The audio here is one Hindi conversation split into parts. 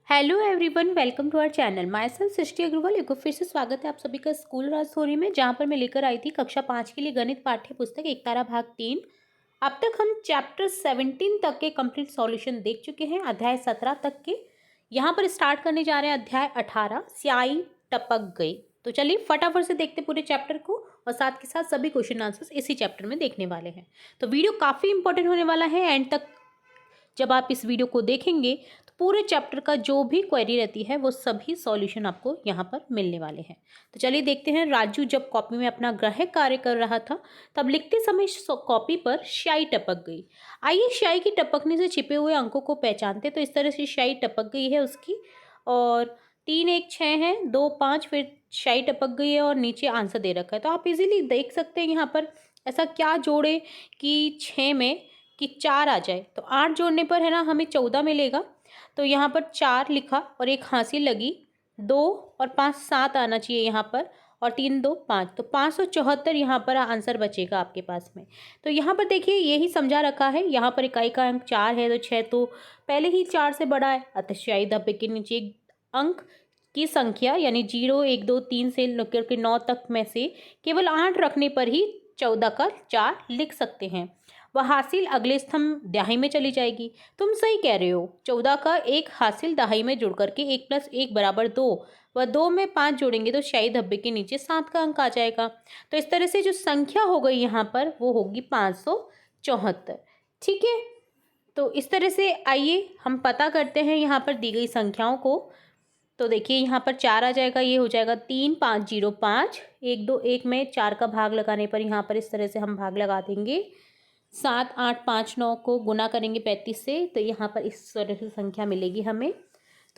Hello everyone, welcome to our channel. Myself Srishti Agarwal. एक बार फिर से स्वागत है आप सभी का स्कूल राज स्टोरी में, जहाँ पर मैं लेकर आई थी कक्षा 5 के लिए गणित पाठ्य पुस्तक एकतारा भाग 3। अब तक हम चैप्टर 17 तक के कंप्लीट सॉल्यूशन देख चुके हैं, अध्याय 17 तक के। यहाँ पर स्टार्ट करने जा रहे हैं अध्याय 18, स्याही टपक गई। तो चलिए फटाफट से देखते पूरे चैप्टर को, और साथ के साथ सभी क्वेश्चन आंसर्स इसी चैप्टर में देखने वाले हैं। तो वीडियो काफ़ी इंपॉर्टेंट होने वाला है। एंड तक जब आप इस वीडियो को देखेंगे तो पूरे चैप्टर का जो भी क्वेरी रहती है वो सभी सॉल्यूशन आपको यहाँ पर मिलने वाले हैं। तो चलिए देखते हैं। राजू जब कॉपी में अपना गृह कार्य कर रहा था तब लिखते समय कॉपी पर स्याही टपक गई। आइए स्याही की टपकने से छिपे हुए अंकों को पहचानते। तो इस तरह से स्याही टपक गई है उसकी, और 3 1 6 है, 2 5, फिर स्याही टपक गई है और नीचे आंसर दे रखा है। तो आप इजीली देख सकते हैं यहाँ पर ऐसा क्या जोड़े कि 6 में कि 4 आ जाए। तो 8 जोड़ने पर है ना हमें 14 मिलेगा। तो यहाँ पर 4 लिखा और एक हासिल लगी, 2 और 5 7 आना चाहिए यहाँ पर, और 3 2 5, तो 574 यहाँ पर आंसर बचेगा आपके पास में। तो यहाँ पर देखिए यही समझा रखा है। यहाँ पर इकाई का अंक 4 है तो 6 तो पहले ही 4 से बड़ा है, अतः स्याही धब्बे के नीचे अंक की संख्या यानी 0 1 2 3 से लेकर के 9 तक में से केवल 8 रखने पर ही 14 का 4 लिख सकते हैं। वह हासिल अगले स्तंभ दहाई में चली जाएगी। तुम सही कह रहे हो। 14 का एक हासिल दहाई में जुड़ करके 1 + 1 = 2, वह 2 में 5 जोड़ेंगे तो स्याही धब्बे के नीचे 7 का अंक आ जाएगा। तो इस तरह से जो संख्या हो गई यहाँ पर वो होगी 574। ठीक है, तो इस तरह से आइए हम पता करते हैं यहाँ पर दी गई संख्याओं को। तो देखिए यहाँ पर 4 आ जाएगा, ये हो जाएगा 3 5 0 5, 1 2 1 में 4 का भाग लगाने पर यहाँ पर इस तरह से हम भाग लगा देंगे। 7 8 5 9 को गुना करेंगे 35 से, तो यहाँ पर इस तरह से संख्या मिलेगी हमें।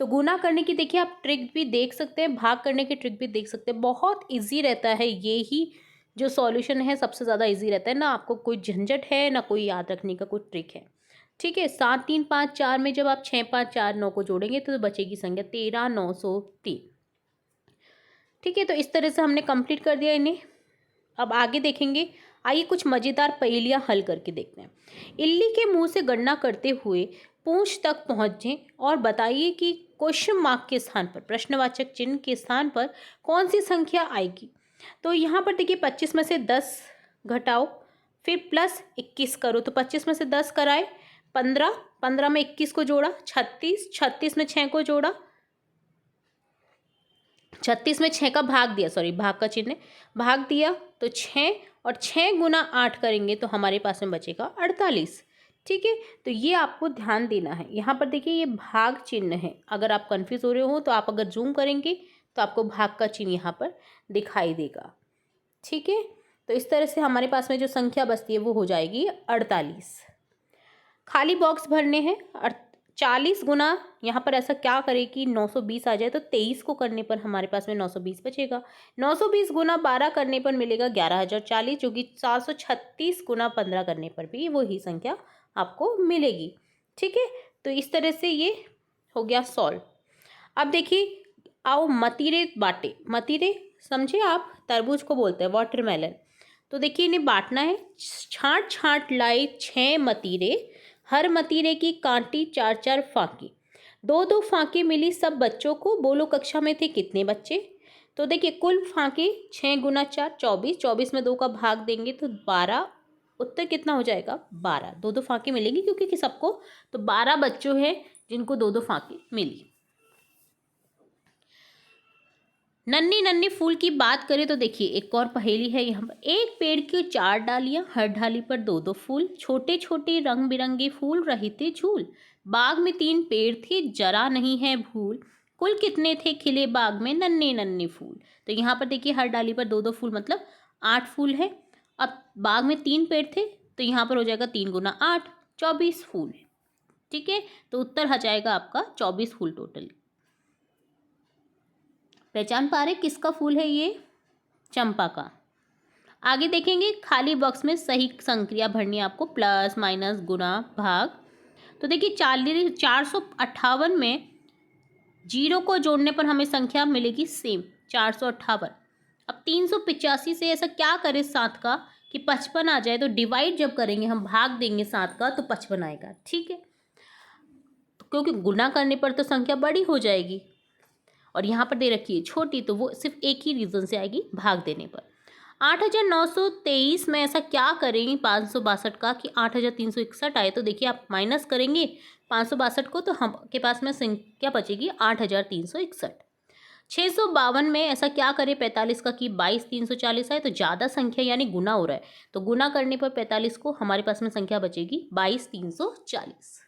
तो गुना करने की देखिए आप ट्रिक भी देख सकते हैं, भाग करने की ट्रिक भी देख सकते हैं। बहुत इजी रहता है, ये ही जो सॉल्यूशन है सबसे ज़्यादा इजी रहता है ना। आपको कोई झंझट है ना कोई याद रखने का कोई ट्रिक है। ठीक है, 7 3 5 4 में जब आप 6 5 4 9 को जोड़ेंगे तो बचेगी संख्या 13 903। ठीक है, तो इस तरह से हमने कंप्लीट कर दिया इन्हें। अब आगे देखेंगे। आइए कुछ मज़ेदार पहेलियां हल करके देखते हैं। इल्ली के मुंह से गणना करते हुए पूंछ तक पहुंचे और बताइए कि क्वेश्चन मार्क के स्थान पर, प्रश्नवाचक चिन्ह के स्थान पर कौन सी संख्या आएगी। तो यहाँ पर देखिए 25 में से 10 घटाओ, फिर प्लस 21 करो। तो 25 में से 10 कराए 15, 15 में 21 को जोड़ा 36, 36 में 6 को जोड़ा, 36 में 6 का भाग दिया, सॉरी भाग का चिन्ह भाग दिया, तो 6 और 6 गुना 8 करेंगे तो हमारे पास में बचेगा 48। ठीक है, तो ये आपको ध्यान देना है। यहाँ पर देखिए ये भाग चिन्ह है। अगर आप कंफ्यूज हो रहे हो तो आप अगर जूम करेंगे तो आपको भाग का चिन्ह यहाँ पर दिखाई देगा। ठीक है, तो इस तरह से हमारे पास में जो संख्या बचती है वो हो जाएगी 48। खाली बॉक्स भरने हैं। 40 गुना यहाँ पर ऐसा क्या करे कि 920 आ जाए। तो 23 को करने पर हमारे पास में 920 बचेगा। 920 गुना 12 करने पर मिलेगा 11,040, जो कि 436 गुना 15 करने पर भी वही संख्या आपको मिलेगी। ठीक है, तो इस तरह से ये हो गया सॉल्व। अब देखिए, आओ मतीरे बाटे। मतीरे समझे आप, तरबूज को बोलते हैं वाटरमेलन। तो देखिए इन्हें बांटना है। छाँट छाँट लाए 6 मतीरे, हर मतीरे की कांटी 4 4 फांकी, 2 2 फांकी मिली सब बच्चों को। बोलो कक्षा में थे कितने बच्चे। तो देखिए कुल फांकी 6 गुना 4 24, 24 में 2 का भाग देंगे तो 12। उत्तर कितना हो जाएगा 12। 2 2 फांकी मिलेंगी क्योंकि सबको, तो 12 बच्चों हैं जिनको 2 2 फांकी मिली। नन्ही नन्ही फूल की बात करें तो देखिए एक और पहेली है यहाँ पर। एक पेड़ की 4 डालियां, हर डाली पर 2 2 फूल, छोटे छोटे रंग बिरंगे फूल रहे थे झूल। बाग में 3 पेड़ थे, जरा नहीं है भूल, कुल कितने थे खिले बाग में नन्हे नन्हे फूल। तो यहाँ पर देखिए हर डाली पर 2 2 फूल मतलब 8 फूल है। अब बाग में 3 पेड़ थे तो यहाँ पर हो जाएगा 3 गुना 8, 24 फूल। ठीक है, तो उत्तर आ जाएगा आपका 24 फूल टोटल। पहचान पा रहे किसका फूल है ये, चंपा का। आगे देखेंगे खाली बॉक्स में सही संक्रिया भरनी है आपको, प्लस माइनस गुना भाग। तो देखिए 458 में 0 को जोड़ने पर हमें संख्या मिलेगी सेम 458। अब 385 से ऐसा क्या करें 7 का कि 55 आ जाए। तो डिवाइड जब करेंगे हम, भाग देंगे 7 का तो 55 आएगा। ठीक है, क्योंकि गुना करने पर तो संख्या बड़ी हो जाएगी और यहाँ पर दे रखी है छोटी, तो वो सिर्फ एक ही रीज़न से आएगी, भाग देने पर। 8,923 में ऐसा क्या करेंगे 562 का कि 8,361 आए। तो देखिए आप माइनस करेंगे 562 को तो हम के पास में संख्या बचेगी 8,361। 652 में ऐसा क्या करें 45 का कि 22,340 आए। तो ज़्यादा संख्या यानी गुना हो रहा है, तो गुना करने पर 45 को हमारे पास में संख्या बचेगी 22,340।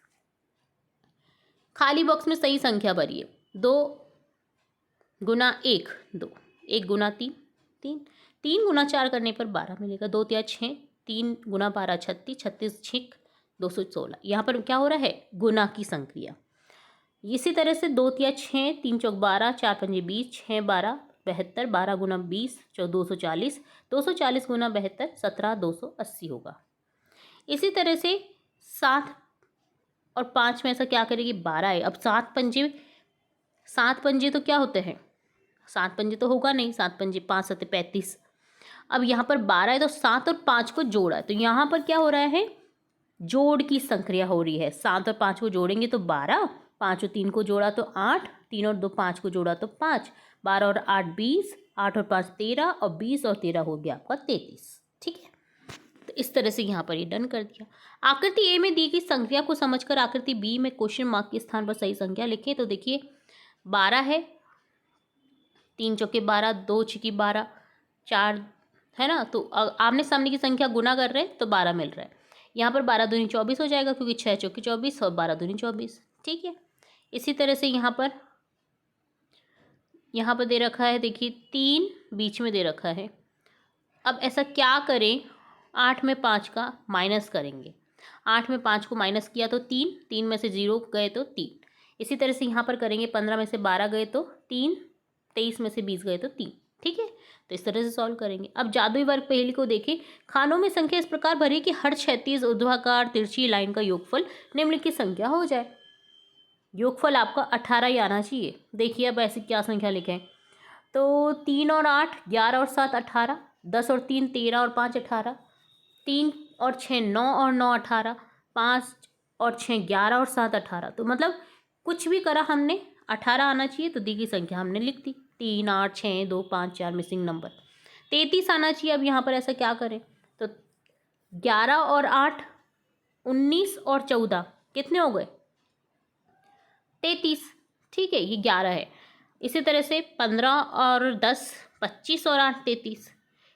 खाली बॉक्स में सही संख्या भरिए। 2 गुना 1 2, 1 गुना 3 3, 3 गुना 4 करने पर 12 मिलेगा। 2 तिया 6, 3 गुना 12 36, 36 छिक 216। यहाँ पर क्या हो रहा है गुना की संक्रिया। इसी तरह से 2 तिया 6, 3 चौक 12, 4 पंजे 20, 6 12 72, 12 गुना 20 240, 240 गुना 72 17 280 होगा। इसी तरह से 7 और 5 में ऐसा क्या करेगी 12 है। अब 7 पंजे तो क्या होते हैं, 7 पंजे तो होगा नहीं, 7 पंजे 5 7 35। अब यहाँ पर 12 है तो 7 और 5 को जोड़ा है, तो यहाँ पर क्या हो रहा है जोड़ की संक्रिया हो रही है। 7 और 5 को जोड़ेंगे तो 12, 5 और 3 को जोड़ा तो 8, 3 और 2 5 को जोड़ा तो 5, 12 और 8 20, 8 और 5 13 और 20 और 13 हो गया आपका 33। ठीक है, तो इस तरह से यहाँ पर ये डन कर दिया। आकृति ए में दी गई संख्या को समझकर आकृति बी में क्वेश्चन मार्क के स्थान पर सही संख्या लिखें। तो देखिए 12 है, 3 चौके 12, 2 छिकी 12, 4 है ना, तो आमने सामने की संख्या गुना कर रहे हैं तो 12 मिल रहा है। यहाँ पर 12 दूनी 24 हो जाएगा क्योंकि 6 चौके 24 और 12 दूनी 24। ठीक है, इसी तरह से यहाँ पर दे रखा है देखिए 3 बीच में दे रखा है। अब ऐसा क्या करें 8 में 5 का माइनस करेंगे। 8 में 5 को माइनस किया तो 3, 3 में से 0 गए तो 3। इसी तरह से यहाँ पर करेंगे 15 में से 12 गए तो 3, 23 में से 20 गए तो 3। ठीक है, तो इस तरह से सॉल्व करेंगे। अब जादुई वर्ग पहेली को देखें। खानों में संख्या इस प्रकार भरी कि हर क्षैतिज ऊर्ध्वाधर तिरछी लाइन का योगफल निम्नलिखित संख्या हो जाए। योगफल आपका 18 ही आना चाहिए। देखिए अब ऐसी क्या संख्या लिखें, तो 3 और 8 11 और 7 18, 10 और 3 13 और 5 18, 3 और 6 9 और 9 18, 5 और 6 11 और 7 18। तो मतलब कुछ भी करा हमने 18 आना चाहिए, तो दी गई संख्या हमने लिख दी। 3 8 6 2 5 4 मिसिंग नंबर 33 आना चाहिए। अब यहाँ पर ऐसा क्या करें, तो 11 और 8 19 और 14 कितने हो गए 33। ठीक है, ये 11 है। इसी तरह से 15 और 10 25 और 8 33।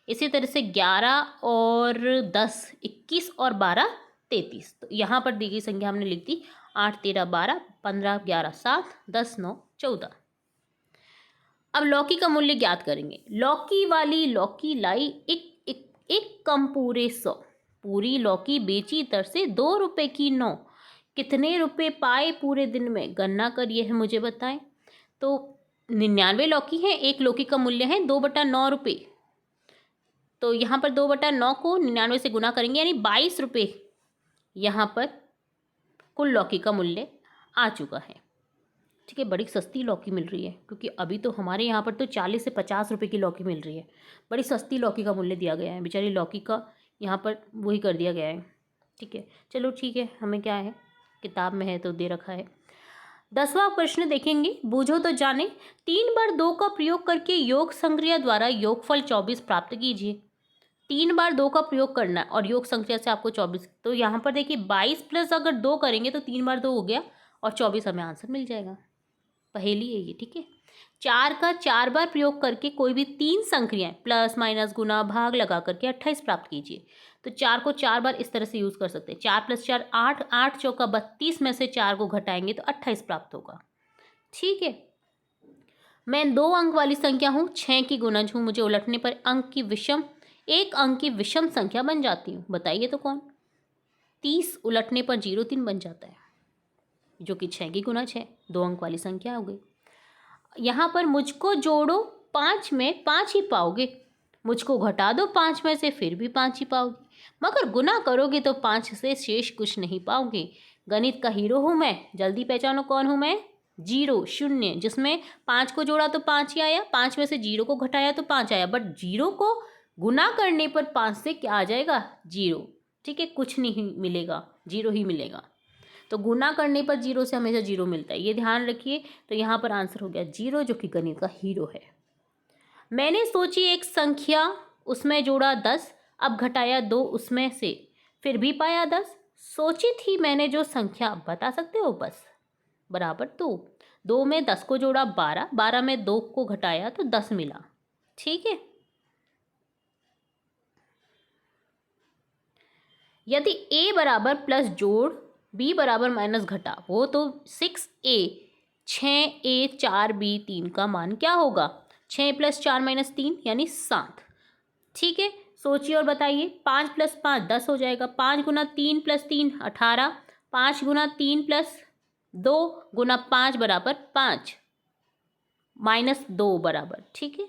इसी तरह से 11 और 10 21 और 12 33। तो यहाँ पर दी गई संख्या हमने लिख दी 8 13 12, 15 11 7, 10 9 14। अब लौकी का मूल्य ज्ञात करेंगे। लौकी वाली लौकी लाई एक कम पूरे 100, पूरी लौकी बेची तर से 2 रुपए की 9, कितने रुपए पाए पूरे दिन में, गणना करिए है मुझे बताएं। तो 99 लौकी है, एक लौकी का मूल्य है 2/9 रुपये। तो यहाँ पर 2/9 को 99 से गुना करेंगे यानी 22 रुपये यहाँ पर कुल लौकी का मूल्य आ चुका है। ठीक है, बड़ी सस्ती लौकी मिल रही है, क्योंकि अभी तो हमारे यहाँ पर तो 40 से 50 रुपए की लौकी मिल रही है। बड़ी सस्ती लौकी का मूल्य दिया गया है, बेचारी लौकी का यहाँ पर वही कर दिया गया है। ठीक है, चलो ठीक है, हमें क्या है किताब में है तो दे रखा है। 10वां प्रश्न देखेंगे, बूझो तो जाने। 3 बार 2 का प्रयोग करके योग संक्रिया द्वारा योगफल 24 प्राप्त कीजिए। 3 बार 2 का प्रयोग करना है और योग संख्या से आपको 24। तो यहाँ पर देखिए 22 प्लस अगर 2 करेंगे तो 3 बार 2 हो गया और 24 हमें आंसर मिल जाएगा। पहेली है ये। ठीक है, 4 का 4 बार प्रयोग करके कोई भी 3 संक्रियाएं प्लस माइनस गुना भाग लगा करके 28 प्राप्त कीजिए। तो 4 को 4 बार इस तरह से यूज़ कर सकते हैं। 4 + 4 8, 8 चौका 32 में से 4 को घटाएंगे तो 28 प्राप्त होगा। ठीक है, मैं 2 अंक वाली संख्या हूँ, 6 की गुणज हूँ, मुझे उलटने पर एक अंक की विषम संख्या बन जाती हूँ। बताइए तो कौन। 30 उलटने पर 03 बन जाता है, जो कि 6 की गुणज है, 2 अंक वाली संख्या हो गई। यहाँ पर मुझको जोड़ो 5 में 5 ही पाओगे, मुझको घटा दो 5 में से फिर भी 5 ही पाओगे, मगर गुना करोगे तो 5 से शेष कुछ नहीं पाओगे। गणित का हीरो हूँ मैं, जल्दी पहचानो कौन हूँ मैं। 0 शून्य, जिसमें 5 को जोड़ा तो 5 ही आया, 5 में से 0 को घटाया तो 5 आया, बट 0 को गुना करने पर 5 से क्या आ जाएगा 0। ठीक है, कुछ नहीं मिलेगा, 0 ही मिलेगा। तो गुना करने पर 0 से हमेशा 0 मिलता है, ये ध्यान रखिए। तो यहाँ पर आंसर हो गया 0, जो कि गणित का हीरो है। मैंने सोची एक संख्या, उसमें जोड़ा 10, अब घटाया 2 उसमें से, फिर भी पाया 10। सोची थी मैंने जो संख्या, बता सकते हो बस, बराबर 2। 2 में 10 को जोड़ा 12, 12 में 2 को घटाया तो 10 मिला। ठीक है। यदि a बराबर प्लस जोड़ b बराबर माइनस घटा हो तो 6a 6a 4b 3 का मान क्या होगा? 6 + 4 - 3 यानी 7। ठीक है, सोचिए और बताइए। 5 + 5 10 हो जाएगा। 5 × 3 + 3 18। 5 × 3 + 2 × 5 बराबर 5 -2 बराबर। ठीक है,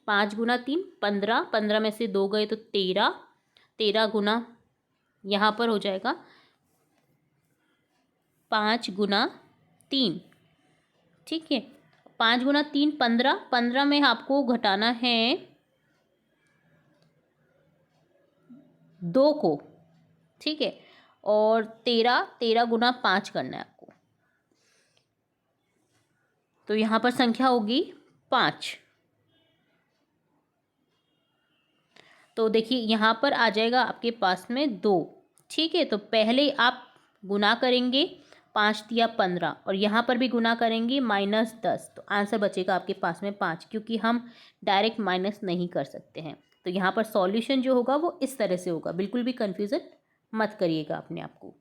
5 × 3 15, 15 में से 2 गए तो 13, 13 गुना यहाँ पर हो जाएगा 5 × 3। ठीक है, 5 × 3 15, 15 में आपको घटाना है 2 को। ठीक है, और 13, 13 × 5 करना है आपको, तो यहाँ पर संख्या होगी 5। तो देखिए यहाँ पर आ जाएगा आपके पास में 2। ठीक है, तो पहले आप गुना करेंगे, 5 दिया 15, और यहाँ पर भी गुना करेंगे -10, तो आंसर बचेगा आपके पास में 5, क्योंकि हम डायरेक्ट माइनस नहीं कर सकते हैं। तो यहाँ पर सॉल्यूशन जो होगा वो इस तरह से होगा, बिल्कुल भी कन्फ्यूज़न मत करिएगा अपने आप को।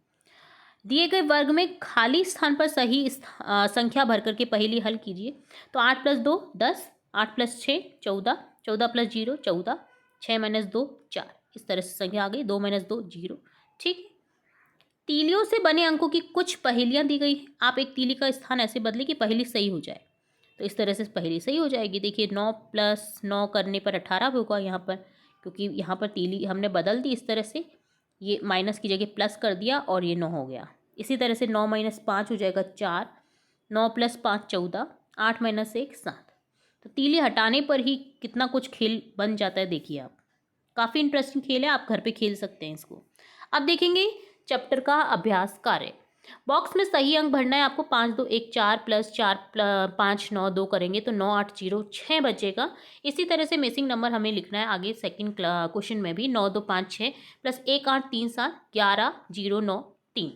दिए गए वर्ग में खाली स्थान पर सही संख्या भर करके पहेली हल कीजिए। तो 8 + 2 10, 8 + 6 14, 14 + 0 14, 6 - 2 4, इस तरह से संख्या आ गई। 2 - 2 0। ठीक है, तीलियों से बने अंकों की कुछ पहेलियां दी गई हैं। आप एक तीली का स्थान ऐसे बदलें कि पहेली सही हो जाए। तो इस तरह से पहेली सही हो जाएगी। देखिए 9 + 9 करने पर 18 होगा यहाँ पर, क्योंकि यहाँ पर तीली हमने बदल दी इस तरह से, ये माइनस की जगह प्लस कर दिया और ये 9 हो गया। इसी तरह से 9 - 5 हो जाएगा 4, 9 + 5 14, 8 - 1 7। तो तीली हटाने पर ही कितना कुछ खेल बन जाता है, देखिए आप। काफ़ी इंटरेस्टिंग खेल है, आप घर पे खेल सकते हैं इसको। अब देखेंगे चैप्टर का अभ्यास कार्य। बॉक्स में सही अंक भरना है आपको। 5 2 1 4 + 4 5 9 2 करेंगे तो 9 8 0 6 बचेगा। इसी तरह से मिसिंग नंबर हमें लिखना है आगे सेकंड क्वेश्चन में भी। 9 2 5 6 + 1 8 3 7 11 0 9 3।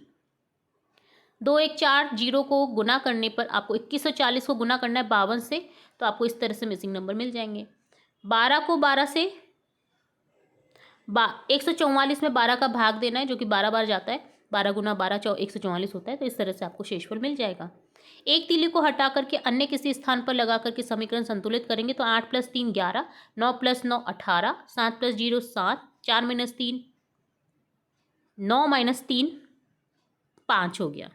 2 1 4 0 को गुना करने पर आपको 2140 को गुना करना है 52 से, तो आपको इस तरह से मिसिंग नंबर मिल जाएंगे। 12 को 12 से 144 में 12 का भाग देना है, जो कि 12 बार जाता है। 12 × 12 144 होता है, तो इस तरह से आपको शेषफल मिल जाएगा। एक तीली को हटा करके अन्य किसी स्थान पर लगा करके समीकरण संतुलित करेंगे तो 8 + 3 11, 9 + 9 18, 7 + 0 7, 4 - 3 9 - 3 5 हो गया।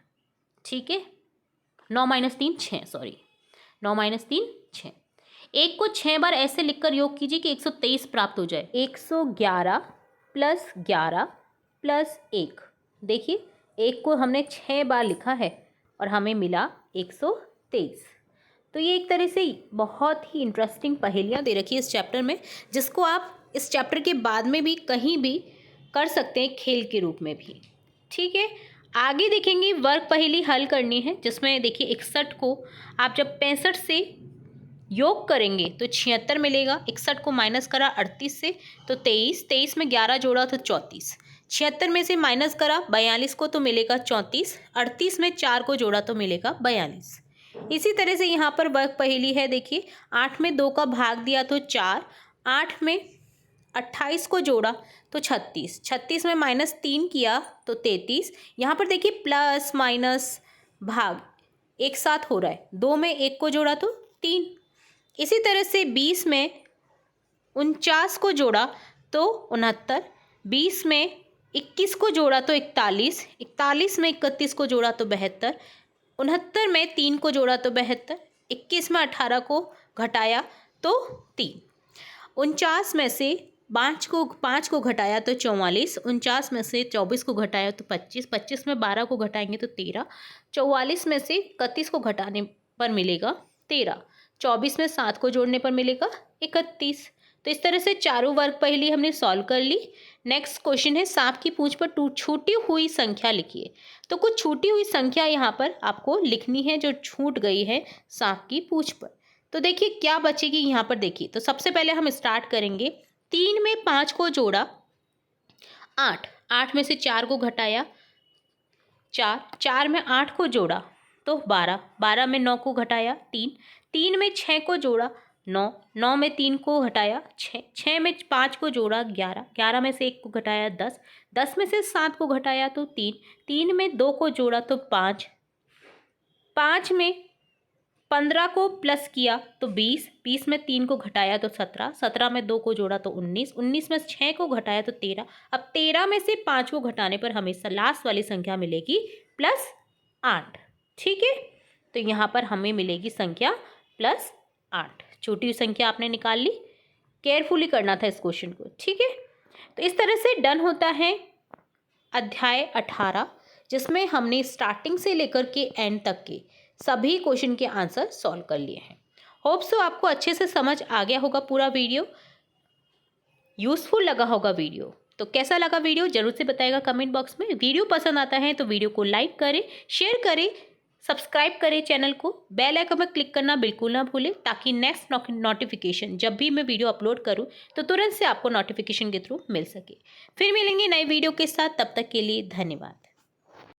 ठीक है, 9 - 3 6, सॉरी 9 - 3 6। एक को 6 बार ऐसे लिखकर योग कीजिए कि 123 प्राप्त हो जाए। 111 + 11 + 1। देखिए, एक को हमने 6 बार लिखा है और हमें मिला 123। तो ये एक तरह से बहुत ही इंटरेस्टिंग पहेलियाँ दे रखी है इस चैप्टर में, जिसको आप इस चैप्टर के बाद में भी कहीं भी कर सकते हैं, खेल के रूप में भी। ठीक है, आगे देखेंगे वर्ग पहेली हल करनी है, जिसमें देखिए 61 को आप जब 65 से योग करेंगे तो 76 मिलेगा। 61 को माइनस करा 38 से तो 23, 23 में 11 जोड़ा तो 34, 76 में से माइनस करा 42 को तो मिलेगा 34, 38 में 4 को जोड़ा तो मिलेगा 42। इसी तरह से यहाँ पर वर्ग पहेली है। देखिए 8 में 2 का भाग दिया तो 4, 8 में 28 को जोड़ा तो 36, 36 में -3 किया तो 33। यहाँ पर देखिए प्लस माइनस भाग एक साथ हो रहा है। 2 में 1 को जोड़ा तो 3। इसी तरह से 20 में 49 को जोड़ा तो 69, 20 में 21 को जोड़ा तो 41, 41 में 31 को जोड़ा तो 72, 69 में 3 को जोड़ा तो 72, 21 में 18 को घटाया तो 3, 49 में से 5 को घटाया तो 44, 49 में से 24 को घटाया तो 25, 25 में 12 को घटाएंगे तो 13, 44 में से 31 को घटाने पर मिलेगा 13, 24 में 7 को जोड़ने पर मिलेगा 31, तो इस तरह से चारों वर्ग पहेली हमने सॉल्व कर ली। नेक्स्ट क्वेश्चन है सांप की पूंछ पर छूटी हुई संख्या लिखिए। तो कुछ छूटी हुई संख्या यहाँ पर आपको लिखनी है जो छूट गई है सांप की पूंछ पर। तो देखिए क्या बचेगी यहाँ पर। देखिए तो सबसे पहले हम स्टार्ट करेंगे। 3 में 5 को जोड़ा 8, 8 में से 4 को घटाया 4, 4 में 8 को जोड़ा तो 12, 12 में 9 को घटाया 3, 3 में 6 को जोड़ा 9, 9 में 3 को घटाया 6, 6 में 5 को जोड़ा 11, 11 में से 1 को घटाया 10, 10 में से 7 को घटाया तो 3, 3 में 2 को जोड़ा तो 5, 5 में 15 को प्लस किया तो 20, 20 में 3 को घटाया तो 17, 17 में 2 को जोड़ा तो 19, 19 में 6 को घटाया तो 13। अब 13 में से 5 को घटाने पर हमें लास्ट वाली संख्या मिलेगी +8। ठीक है, तो यहाँ पर हमें मिलेगी संख्या +8। छोटी संख्या आपने निकाल ली। केयरफुली करना था इस क्वेश्चन को। ठीक है, तो इस तरह से डन होता है अध्याय 18, जिसमें हमने स्टार्टिंग से लेकर के एंड तक के सभी क्वेश्चन के आंसर सॉल्व कर लिए हैं। होप सो आपको अच्छे से समझ आ गया होगा, पूरा वीडियो यूजफुल लगा होगा वीडियो। तो कैसा लगा वीडियो जरूर से बताइएगा कमेंट बॉक्स में। वीडियो पसंद आता है तो वीडियो को लाइक करें, शेयर करें, सब्सक्राइब करें चैनल को, बेल आइकन पर क्लिक करना बिल्कुल ना भूलें, ताकि नेक्स्ट नोटिफिकेशन जब भी मैं वीडियो अपलोड करूं तो तुरंत से आपको नोटिफिकेशन के थ्रू मिल सके। फिर मिलेंगे नए वीडियो के साथ, तब तक के लिए धन्यवाद।